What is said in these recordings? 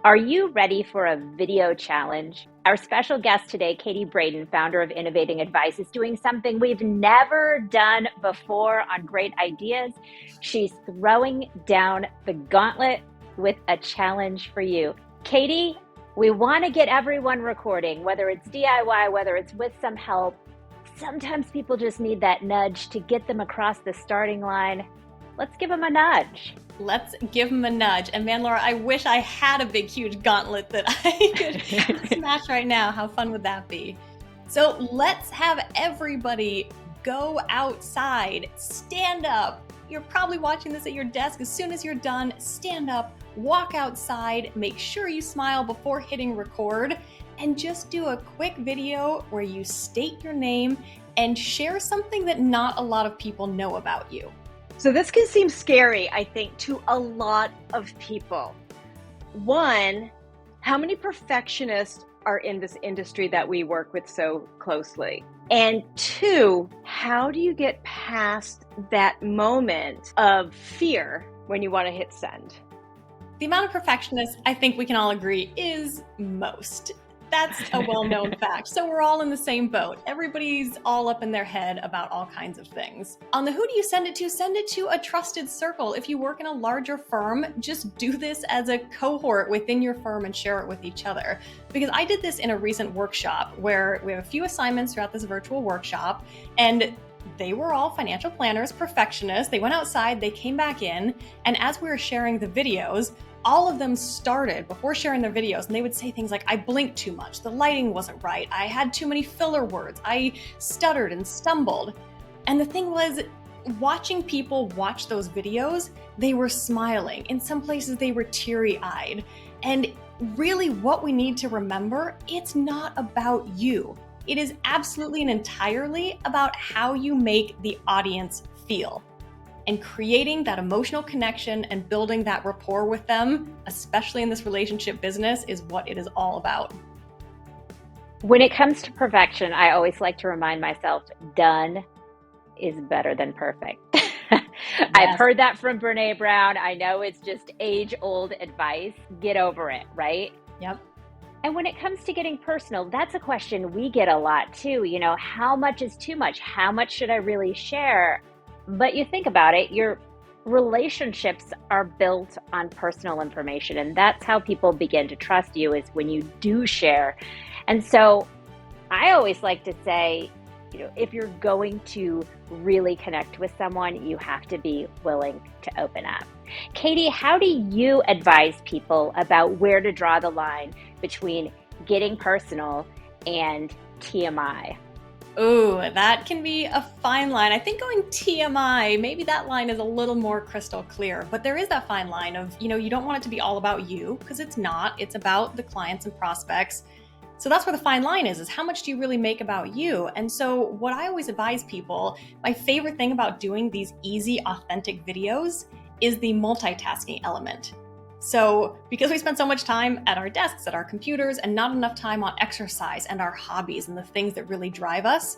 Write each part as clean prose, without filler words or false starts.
Are you ready for a video challenge? Our special guest today, Katie Braden, founder of Innovating Advice, is doing something we've never done before on Great Ideas. She's throwing down the gauntlet with a challenge for you. Katie, we want to get everyone recording, whether it's DIY, whether it's with some help. Sometimes people just need that nudge to get them across the starting line. Let's give them a nudge. Let's give them a nudge. And man, Laura, I wish I had a big, huge gauntlet that I could smash right now. How fun would that be? So let's have everybody go outside, stand up. You're probably watching this at your desk. As soon as you're done, stand up, walk outside, make sure you smile before hitting record, and just do a quick video where you state your name and share something that not a lot of people know about you. So this can seem scary, I think, to a lot of people. One, how many perfectionists are in this industry that we work with so closely? And two, how do you get past that moment of fear when you want to hit send? The amount of perfectionists, I think we can all agree, is most. That's a well-known fact. So we're all in the same boat. Everybody's all up in their head about all kinds of things. On the who do you send it to a trusted circle. If you work in a larger firm, just do this as a cohort within your firm and share it with each other. Because I did this in a recent workshop where we have a few assignments throughout this virtual workshop, and they were all financial planners, perfectionists. They went outside, they came back in, and as we were sharing the videos, all of them started before sharing their videos, and they would say things like, I blinked too much, the lighting wasn't right, I had too many filler words, I stuttered and stumbled. And the thing was, watching people watch those videos, they were smiling. In some places, they were teary-eyed. And really what we need to remember, it's not about you. It is absolutely and entirely about how you make the audience feel. And creating that emotional connection and building that rapport with them, especially in this relationship business, is what it is all about. When it comes to perfection, I always like to remind myself, done is better than perfect. Yes. I've heard that from Brene Brown. I know it's just age-old advice. Get over it, right? Yep. And when it comes to getting personal, that's a question we get a lot too. You know, how much is too much? How much should I really share? But you think about it, your relationships are built on personal information, and that's how people begin to trust you, is when you do share. And so I always like to say, you know, if you're going to really connect with someone, you have to be willing to open up. Katie, how do you advise people about where to draw the line between getting personal and TMI? Ooh, that can be a fine line. I think going TMI, maybe that line is a little more crystal clear, but there is that fine line of, you know, you don't want it to be all about you, because it's not. It's about the clients and prospects. So that's where the fine line is how much do you really make about you? And so what I always advise people, my favorite thing about doing these easy, authentic videos is the multitasking element. So because we spend so much time at our desks, at our computers, and not enough time on exercise and our hobbies and the things that really drive us,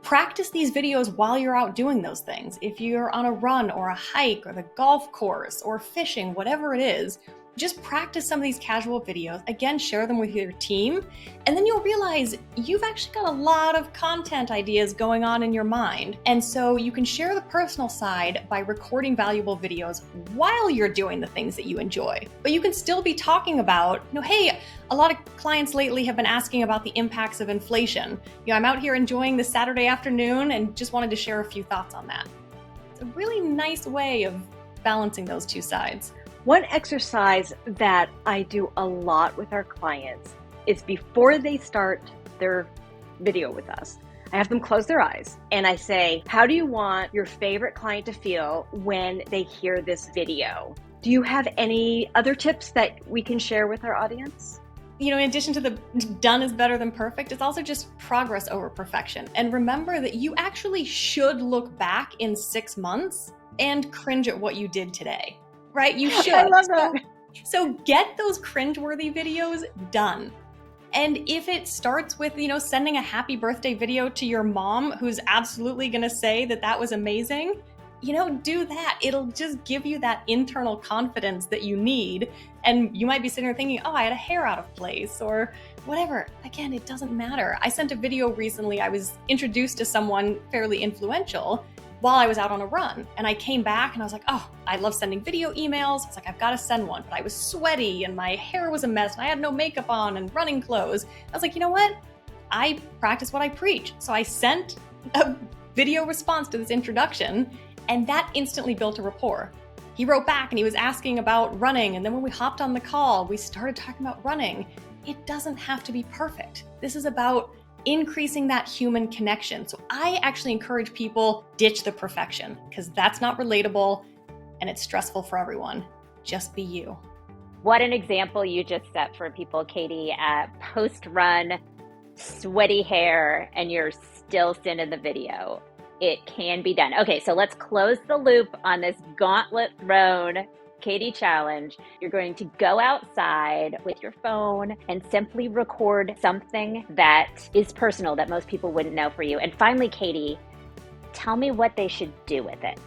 practice these videos while you're out doing those things. If you're on a run or a hike or the golf course or fishing, whatever it is, just practice some of these casual videos. Again, share them with your team, and then you'll realize you've actually got a lot of content ideas going on in your mind. And so you can share the personal side by recording valuable videos while you're doing the things that you enjoy. But you can still be talking about, you know, hey, a lot of clients lately have been asking about the impacts of inflation. You know, I'm out here enjoying the Saturday afternoon and just wanted to share a few thoughts on that. It's a really nice way of balancing those two sides. One exercise that I do a lot with our clients is before they start their video with us, I have them close their eyes and I say, how do you want your favorite client to feel when they hear this video? Do you have any other tips that we can share with our audience? You know, in addition to the done is better than perfect, it's also just progress over perfection. And remember that you actually should look back in 6 months and cringe at what you did today. Right? You should. I love that. So get those cringeworthy videos done. And if it starts with, you know, sending a happy birthday video to your mom, who's absolutely going to say that that was amazing, do that. It'll just give you that internal confidence that you need. And you might be sitting there thinking, oh, I had a hair out of place or whatever. Again, it doesn't matter. I sent a video recently. I was introduced to someone fairly influential while I was out on a run. And I came back and I was like, oh, I love sending video emails. It's like, I've got to send one. But I was sweaty and my hair was a mess and I had no makeup on and running clothes. I was like, you know what? I practice what I preach. So I sent a video response to this introduction, and that instantly built a rapport. He wrote back and he was asking about running. And then when we hopped on the call, we started talking about running. It doesn't have to be perfect. This is about increasing that human connection. So I actually encourage people, ditch the perfection, because that's not relatable and it's stressful for everyone. Just be you. What an example you just set for people, Katie. Post-run, sweaty hair, and you're still sending the video. It can be done. Okay, so let's close the loop on this gauntlet thrown Katie challenge. You're going to go outside with your phone and simply record something that is personal that most people wouldn't know for you. And finally, Katie, tell me what they should do with it.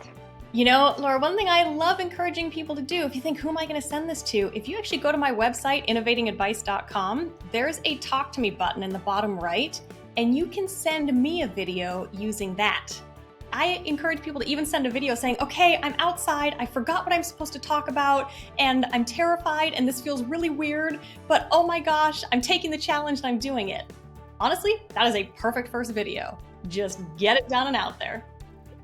Laura, one thing I love encouraging people to do, if you think, who am I going to send this to? If you actually go to my website, innovatingadvice.com, there's a talk to me button in the bottom right, and you can send me a video using that. I encourage people to even send a video saying, okay, I'm outside, I forgot what I'm supposed to talk about, and I'm terrified, and this feels really weird, but oh my gosh, I'm taking the challenge and I'm doing it. Honestly, that is a perfect first video. Just get it done and out there.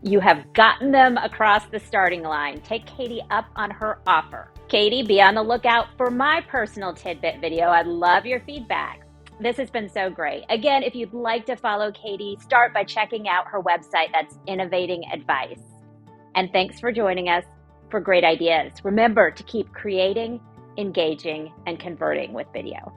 You have gotten them across the starting line. Take Katie up on her offer. Katie, be on the lookout for my personal tidbit video. I'd love your feedback. This has been so great. Again, if you'd like to follow Katie, start by checking out her website. That's Innovating Advice. And thanks for joining us for great ideas. Remember to keep creating, engaging, and converting with video.